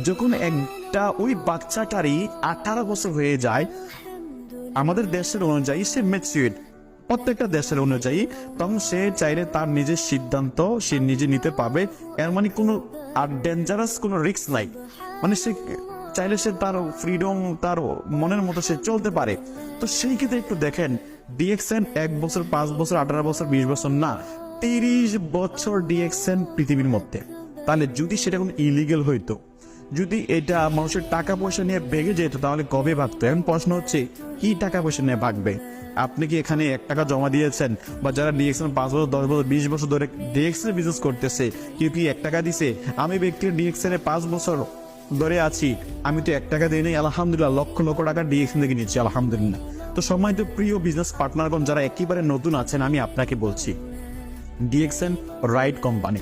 যখন একটা ওই বাচ্চাটারই 18 বছর হয়ে যায়, আমাদের দেশের অনুযায়ী সে ম্যাচিউরড, প্রত্যেকটা দেশের অনুযায়ী, তখন সে চাইলে তার নিজের সিদ্ধান্ত সে নিজে নিতে পারবে। এর মানে কোনো আর ডেঞ্জারাস কোনো রিস্ক নাই, মানে সে চাইলে সে তার ফ্রিডম, তার মনের মতো সে চলতে পারে। তো সেই ক্ষেত্রে একটু দেখেন, ডিএক্সএন 1 বছর, 5 বছর, 18 বছর, 20 বছর না, 30 বছর ডিএক্সএন পৃথিবীর মধ্যে। তাহলে যদি সেটা কোনো ইলিগেল হইতো, যদি এটা মানুষের টাকা পয়সা নিয়ে ভেগে যেত, তাহলে কবে ভাগতো? এখন প্রশ্ন হচ্ছে, কি টাকা পয়সা নিয়ে ভাগবে? আপনি কি এখানে 1 টাকা জমা দিয়েছেন? বা যারা ডিএক্সএন 5 বছর, 10 বছর, 20 বছর ধরে ডিএক্সএন বিজনেস করতেছে, কেউ কি 1 টাকা দিছে? আমি ব্যক্তি ডিএক্সএন 5 বছর ধরে আছি, আমি তো 1 টাকা দিই নাই, আলহামদুলিল্লাহ, লক্ষ লক্ষ টাকা ডিএক্সএন থেকে নিচ্ছি, আলহামদুলিল্লাহ। তো সম্মানিত প্রিয় বিজনেস পার্টনারগণ, যারা একেবারে নতুন আছেন, আমি আপনাকে বলছি, ডিএক্সএন রাইট কোম্পানি।